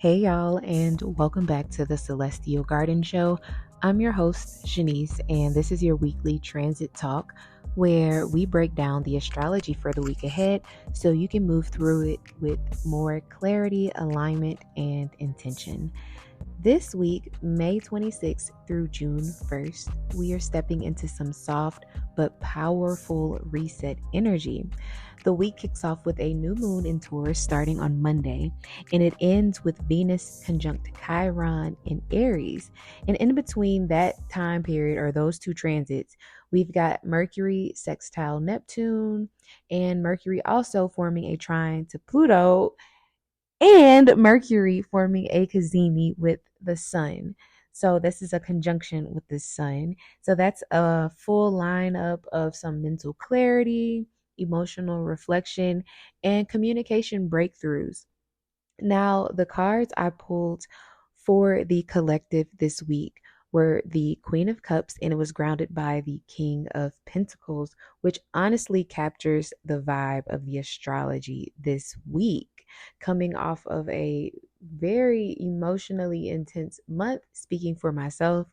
Hey, y'all, and welcome back to the Celestial Garden Show. I'm your host, Shanice, and this is your weekly transit talk where we break down the astrology for the week ahead so you can move through it with more clarity, alignment, and intention. This week, May 26th through June 1st, we are stepping into some soft but powerful reset energy. The week kicks off with a new moon in Taurus starting on Monday, and it ends with Venus conjunct Chiron in Aries. And in between that time period, or those two transits, we've got Mercury sextile Neptune, and Mercury also forming a trine to Pluto, and Mercury forming a Cazimi with the sun. So this is a conjunction with the sun. So that's a full lineup of some mental clarity, emotional reflection, and communication breakthroughs. Now, the cards I pulled for the collective this week were the Queen of Cups, and it was grounded by the King of Pentacles, which honestly captures the vibe of the astrology this week, coming off of a very emotionally intense month. Speaking for myself,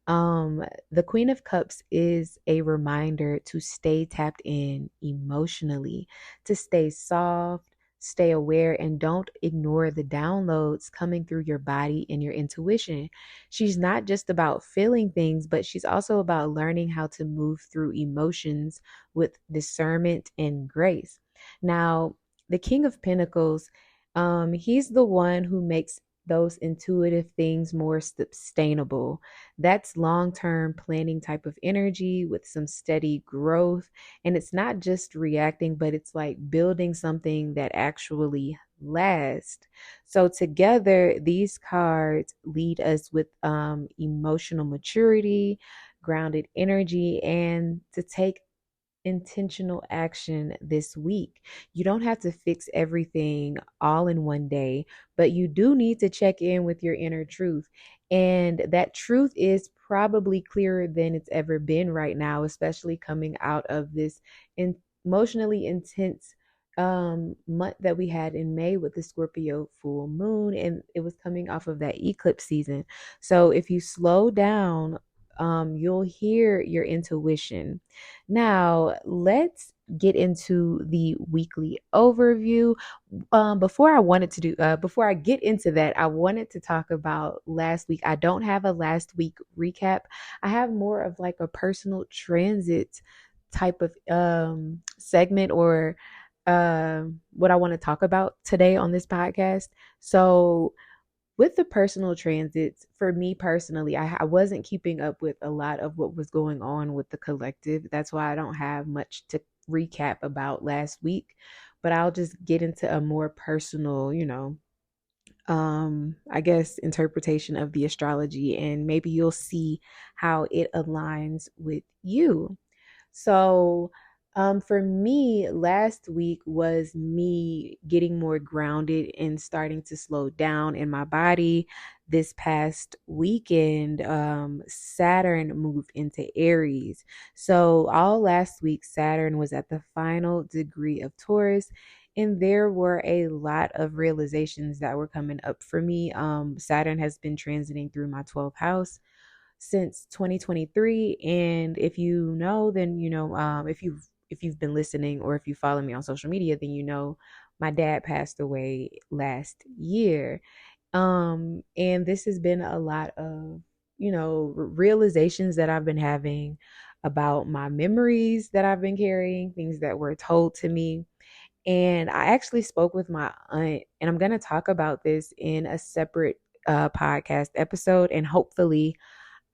the Queen of Cups is a reminder to stay tapped in emotionally, to stay soft, stay aware, and don't ignore the downloads coming through your body and your intuition. She's not just about feeling things, but she's also about learning how to move through emotions with discernment and grace. Now, the King of Pentacles, he's the one who makes those intuitive things more sustainable. That's long term planning type of energy with some steady growth. And it's not just reacting, but it's like building something that actually lasts. So, together, these cards lead us with emotional maturity, grounded energy, and to take intentional action this week. You don't have to fix everything all in one day, but you do need to check in with your inner truth. And that truth is probably clearer than it's ever been right now, especially coming out of this emotionally intense month that we had in May with the Scorpio full moon, and it was coming off of that eclipse season. So if you slow down, you'll hear your intuition. Now, let's get into the weekly overview. Before I get into that, I wanted to talk about last week. I don't have a last week recap. I have more of like a personal transit type of segment, or what I want to talk about today on this podcast. So, with the personal transits, for me personally, I wasn't keeping up with a lot of what was going on with the collective. That's why I don't have much to recap about last week, but I'll just get into a more personal, I guess, interpretation of the astrology, and maybe you'll see how it aligns with you. So, for me, last week was me getting more grounded and starting to slow down in my body. This past weekend, Saturn moved into Aries. So, all last week, Saturn was at the final degree of Taurus. And there were a lot of realizations that were coming up for me. Saturn has been transiting through my 12th house since 2023, and if you know, then if you've been listening, or if you follow me on social media, then you know my dad passed away last year. And this has been a lot of realizations that I've been having about my memories that I've been carrying, things that were told to me. And I actually spoke with my aunt, and I'm going to talk about this in a separate podcast episode, and hopefully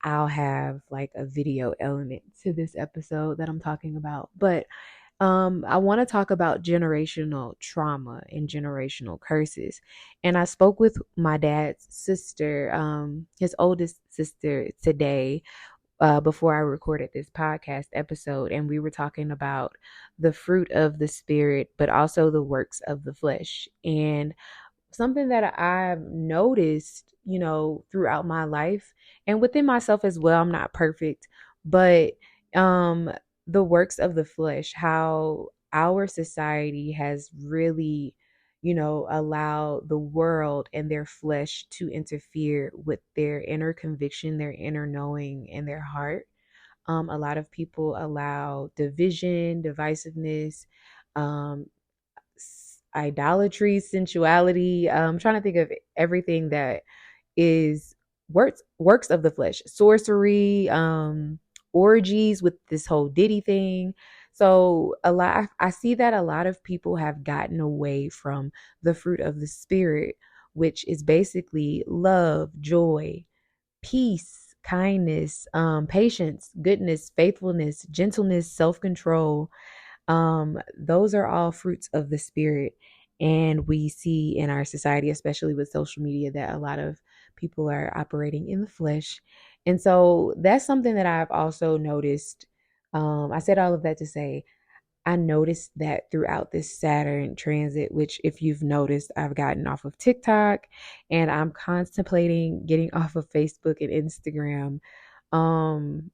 I'll have like a video element to this episode that I'm talking about. But I want to talk about generational trauma and generational curses. And I spoke with my dad's sister, his oldest sister, today, before I recorded this podcast episode. And we were talking about the fruit of the spirit, but also the works of the flesh. And something that I've noticed, throughout my life and within myself as well. I'm not perfect, but um the works of the flesh, how our society has really, allow the world and their flesh to interfere with their inner conviction, their inner knowing, and their heart. A lot of people allow division, divisiveness, um, idolatry, sensuality. I'm trying to think of everything that is works of the flesh, sorcery, orgies with this whole Diddy thing. So I see that a lot of people have gotten away from the fruit of the spirit, which is basically love, joy, peace, kindness, patience, goodness, faithfulness, gentleness, self-control. Those are all fruits of the spirit. And we see in our society, especially with social media, that a lot of people are operating in the flesh. And so that's something that I've also noticed. I said all of that to say I noticed that throughout this Saturn transit, which, if you've noticed, I've gotten off of TikTok and I'm contemplating getting off of Facebook and Instagram. Um,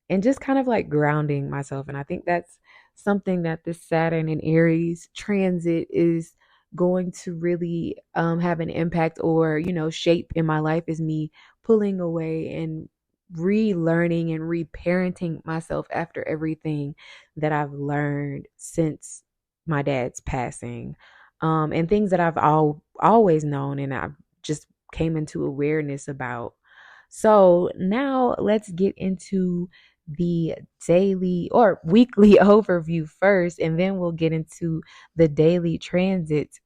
and just kind of like grounding myself. And I think that's something that this Saturn and Aries transit is going to really have an impact or, shape in my life, is me pulling away and relearning and reparenting myself after everything that I've learned since my dad's passing. And things that I've always known and I've just came into awareness about. So now let's get into the daily or weekly overview first, and then we'll get into the daily transits.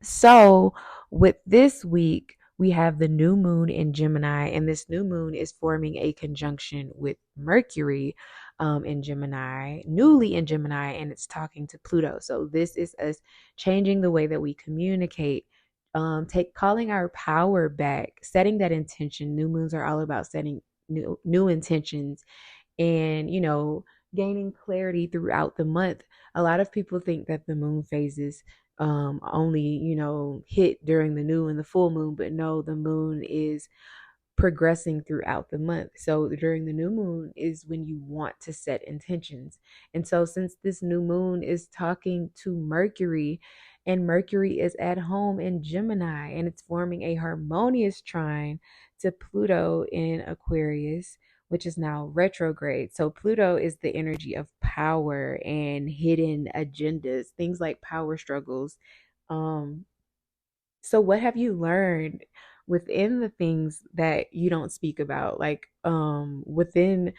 So, with this week, we have the new moon in Gemini, and this new moon is forming a conjunction with Mercury in Gemini, newly in Gemini, and it's talking to Pluto. So, this is us changing the way that we communicate. Calling our power back, setting that intention. New moons are all about setting new intentions and gaining clarity throughout the month. A lot of people think that the moon phases only hit during the new and the full moon, but no, the moon is progressing throughout the month. So during the new moon is when you want to set intentions. And so since this new moon is talking to Mercury, and Mercury is at home in Gemini, and it's forming a harmonious trine to Pluto in Aquarius, which is now retrograde. So Pluto is the energy of power and hidden agendas, things like power struggles. Um, so what have you learned within the things that you don't speak about, like within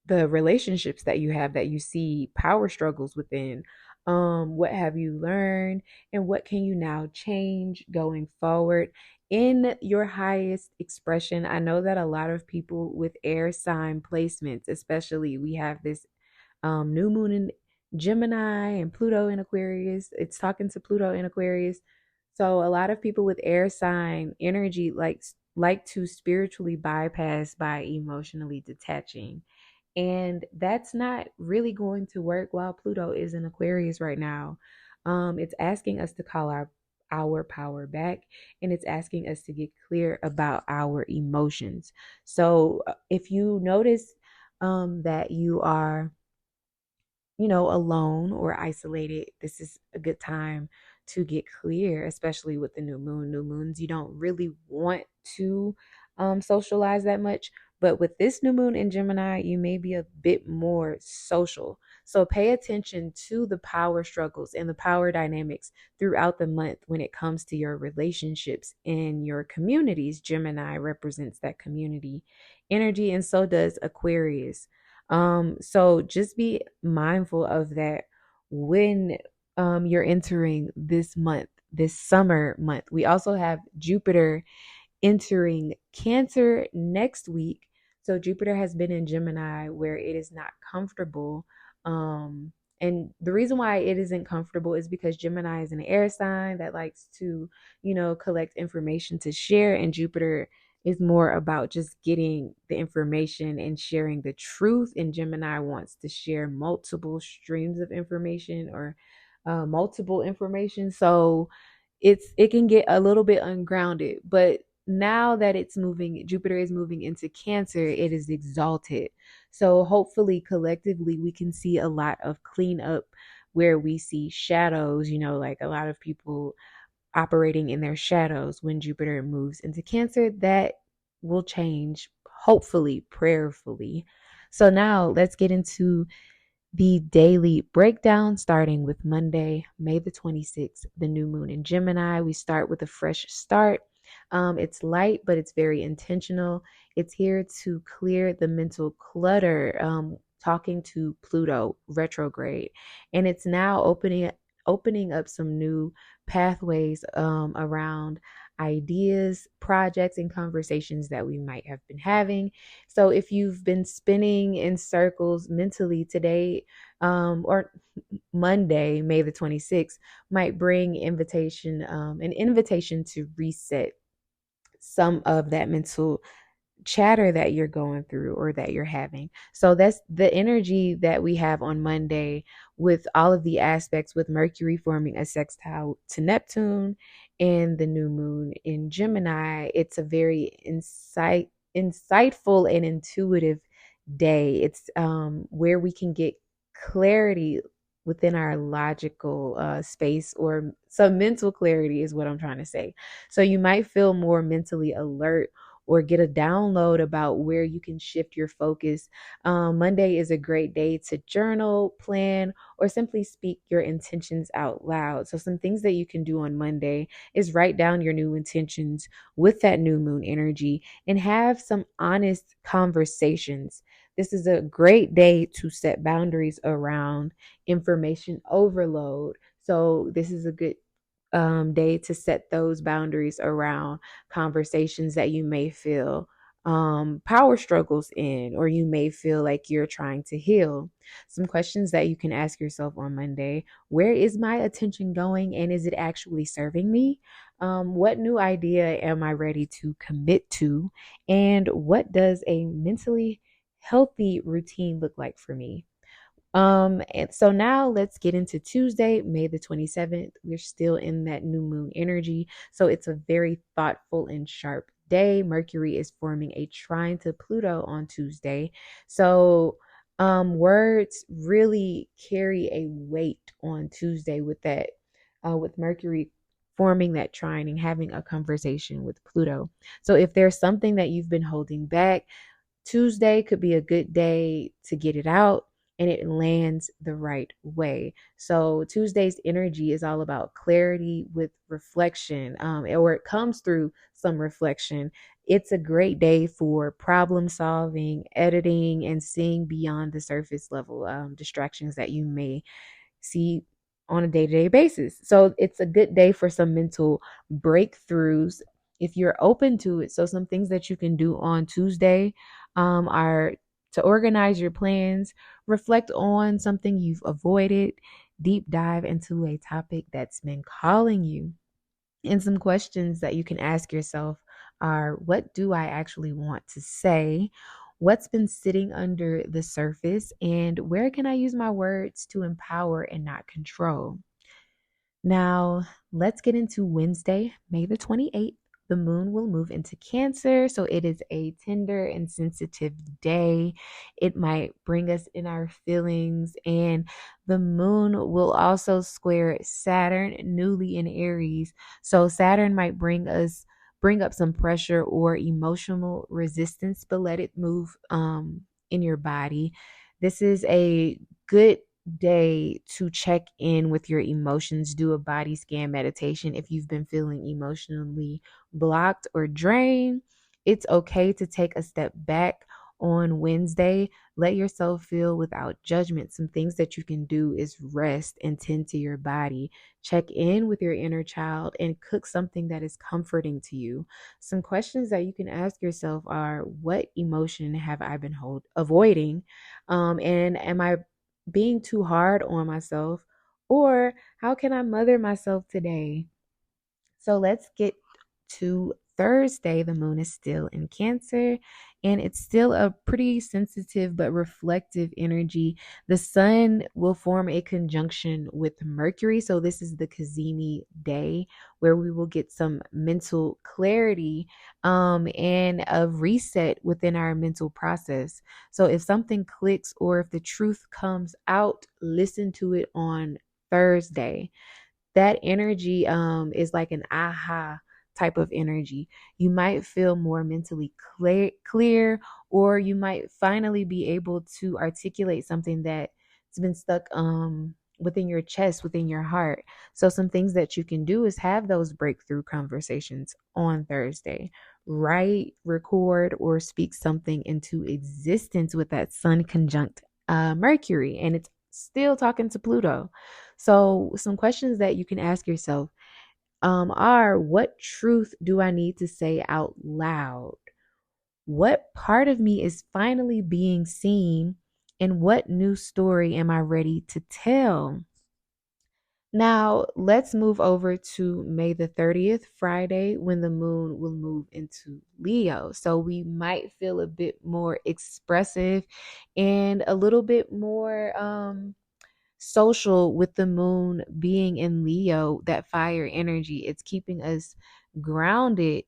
the relationships that you have that you see power struggles within? What have you learned and what can you now change going forward in your highest expression? I know that a lot of people with air sign placements, especially, we have this new moon in Gemini and Pluto in Aquarius. It's talking to Pluto in Aquarius. So a lot of people with air sign energy like to spiritually bypass by emotionally detaching. And that's not really going to work while Pluto is in Aquarius right now. It's asking us to call our power back, and it's asking us to get clear about our emotions. So if you notice that you are alone or isolated, this is a good time to get clear, especially with the new moon. New moons, you don't really want to socialize that much. But with this new moon in Gemini, you may be a bit more social. So pay attention to the power struggles and the power dynamics throughout the month when it comes to your relationships and your communities. Gemini represents that community energy, and so does Aquarius. So just be mindful of that when you're entering this month, this summer month. We also have Jupiter entering Cancer next week. So Jupiter has been in Gemini where it is not comfortable. And the reason why it isn't comfortable is because Gemini is an air sign that likes to, collect information to share, and Jupiter is more about just getting the information and sharing the truth. And Gemini wants to share multiple streams of information or multiple information. So it can get a little bit ungrounded, but now that Jupiter is moving into Cancer, it is exalted. So hopefully collectively we can see a lot of cleanup where we see shadows, like a lot of people operating in their shadows. When Jupiter moves into Cancer, that will change, hopefully, prayerfully. So now let's get into the daily breakdown, starting with Monday, May the 26th, the new moon in Gemini. We start with a fresh start. It's light, but it's very intentional. It's here to clear the mental clutter, talking to Pluto retrograde. And it's now opening up some new pathways around ideas, projects, and conversations that we might have been having. So if you've been spinning in circles mentally today, or Monday, May the 26th, might bring an invitation to reset some of that mental chatter that you're going through or that you're having. So that's the energy that we have on Monday, with all of the aspects, with Mercury forming a sextile to Neptune and the new moon in Gemini. It's a very insightful and intuitive day. It's where we can get clarity within our logical space, or some mental clarity is what I'm trying to say. So you might feel more mentally alert or get a download about where you can shift your focus. Monday is a great day to journal, plan, or simply speak your intentions out loud. So some things that you can do on Monday is write down your new intentions with that new moon energy and have some honest conversations. This is a great day to set boundaries around information overload. So this is a good day to set those boundaries around conversations that you may feel power struggles in, or you may feel like you're trying to heal. Some questions that you can ask yourself on Monday: where is my attention going, and is it actually serving me? What new idea am I ready to commit to? And what does a mentally healthy routine look like for me? And so now let's get into Tuesday, May the 27th. We're still in that new moon energy. So it's a very thoughtful and sharp day. Mercury is forming a trine to Pluto on Tuesday. So words really carry a weight on Tuesday with that, with Mercury forming that trine and having a conversation with Pluto. So if there's something that you've been holding back, Tuesday could be a good day to get it out, and it lands the right way. So Tuesday's energy is all about clarity with reflection, or it comes through some reflection. It's a great day for problem solving, editing, and seeing beyond the surface level distractions that you may see on a day-to-day basis. So it's a good day for some mental breakthroughs if you're open to it. So some things that you can do on Tuesday are to organize your plans, reflect on something you've avoided, deep dive into a topic that's been calling you. And some questions that you can ask yourself are: what do I actually want to say? What's been sitting under the surface? And where can I use my words to empower and not control? Now, let's get into Wednesday, May the 28th. The moon will move into Cancer, so it is a tender and sensitive day. It might bring us in our feelings, and the moon will also square Saturn newly in Aries. So Saturn might bring up some pressure or emotional resistance, but let it move in your body. This is a good day to check in with your emotions. Do a body scan meditation if you've been feeling emotionally blocked or drained. It's okay to take a step back on Wednesday. Let yourself feel without judgment. Some things that you can do is rest and tend to your body. Check in with your inner child and cook something that is comforting to you. Some questions that you can ask yourself are: what emotion have I been avoiding? And am I being too hard on myself? Or how can I mother myself today? So let's get to Thursday. The moon is still in Cancer, and it's still a pretty sensitive but reflective energy. The sun will form a conjunction with Mercury. So this is the Cazimi day, where we will get some mental clarity and a reset within our mental process. So if something clicks or if the truth comes out, listen to it on Thursday. that energy is like an aha type of energy. You might feel more mentally clear, or you might finally be able to articulate something that's been stuck within your chest, within your heart. So some things that you can do is have those breakthrough conversations on Thursday. Write, record, or speak something into existence with that sun conjunct Mercury, and it's still talking to Pluto. So some questions that you can ask yourself are: what truth do I need to say out loud? What part of me is finally being seen? And what new story am I ready to tell? Now, let's move over to May the 30th, Friday, when the moon will move into Leo. So we might feel a bit more expressive and a little bit more social with the moon being in Leo, that fire energy. It's keeping us grounded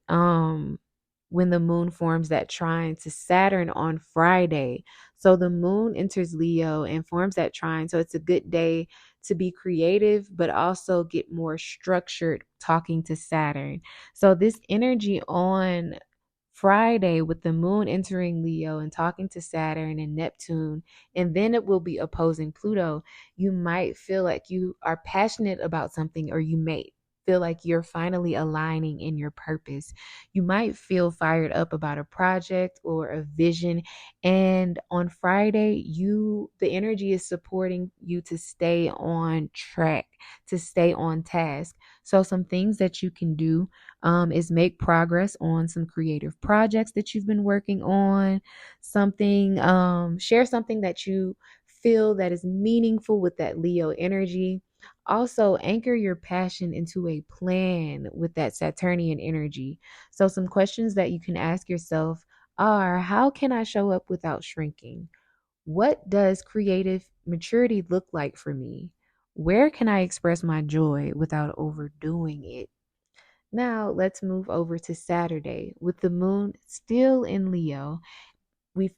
when the moon forms that trine to Saturn on Friday. So the moon enters Leo and forms that trine. So it's a good day to be creative, but also get more structured talking to Saturn. So this energy on Friday with the moon entering Leo and talking to Saturn and Neptune, and then it will be opposing Pluto. You might feel like you are passionate about something, or you may feel like you're finally aligning in your purpose. You might feel fired up about a project or a vision, and on Friday, the energy is supporting you to stay on track, to stay on task. So some things that you can do is make progress on some creative projects that you've been working on. Share something that you feel that is meaningful with that Leo energy. Also, anchor your passion into a plan with that Saturnian energy. So, some questions that you can ask yourself are: how can I show up without shrinking? What does creative maturity look like for me? Where can I express my joy without overdoing it? Now, let's move over to Saturday with the moon still in Leo.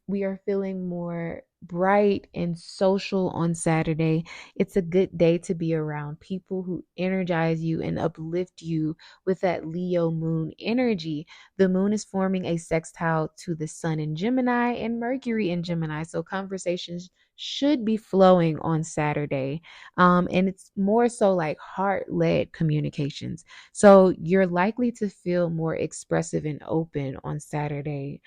We are feeling more bright and social on Saturday. It's a good day to be around people who energize you and uplift you with that Leo moon energy. The moon is forming a sextile to the sun in Gemini and Mercury in Gemini. So conversations should be flowing on Saturday. And it's more so like heart-led communications. So you're likely to feel more expressive and open on Saturday.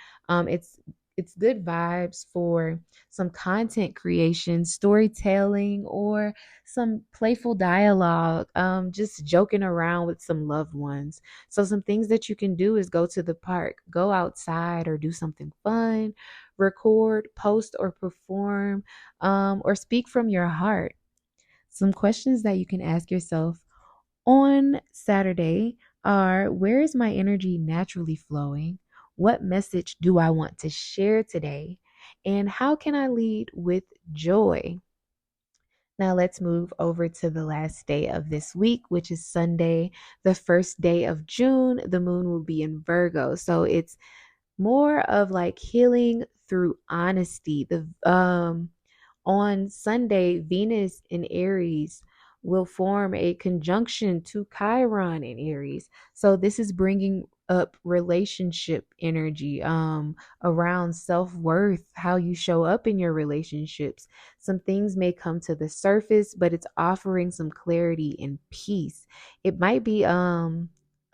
It's good vibes for some content creation, storytelling, or some playful dialogue, just joking around with some loved ones. So some things that you can do is go to the park, go outside, or do something fun, record, post, or perform, or speak from your heart. Some questions that you can ask yourself on Saturday are: where is my energy naturally flowing? What message do I want to share today? And how can I lead with joy? Now let's move over to the last day of this week, which is Sunday, the first day of June. The moon will be in Virgo. So it's more of like healing through honesty. The On Sunday, Venus in Aries will form a conjunction to Chiron in Aries. So this is bringing up relationship energy around self-worth, how you show up in your relationships. Some things may come to the surface, but it's offering some clarity and peace. It might be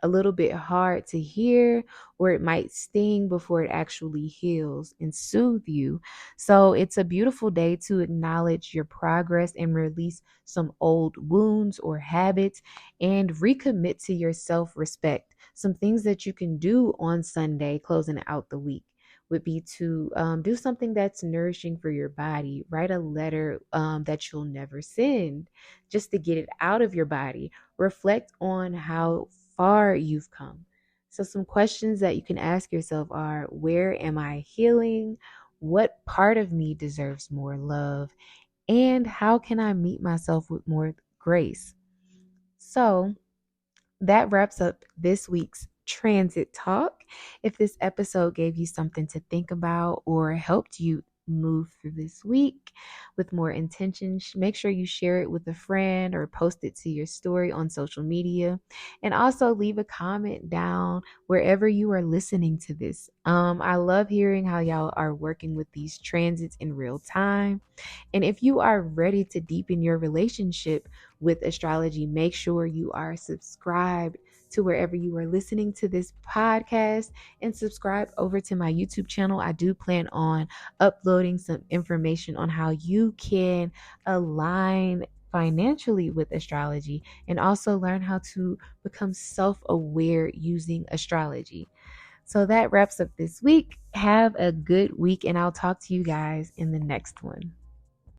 a little bit hard to hear, or it might sting before it actually heals and soothe you. So it's a beautiful day to acknowledge your progress and release some old wounds or habits and recommit to your self-respect. Some things that you can do on Sunday, closing out the week, would be to do something that's nourishing for your body. Write a letter that you'll never send, just to get it out of your body. Reflect on how far you've come. So, some questions that you can ask yourself are: where am I healing? What part of me deserves more love? And how can I meet myself with more grace? So, that wraps up this week's transit talk. If this episode gave you something to think about or helped you move through this week with more intention. Make sure you share it with a friend or post it to your story on social media. And also leave a comment down wherever you are listening to this. I love hearing how y'all are working with these transits in real time. And if you are ready to deepen your relationship with astrology, make sure you are subscribed to wherever you are listening to this podcast and subscribe over to my YouTube channel. I do plan on uploading some information on how you can align financially with astrology and also learn how to become self-aware using astrology. So that wraps up this week. Have a good week, and I'll talk to you guys in the next one.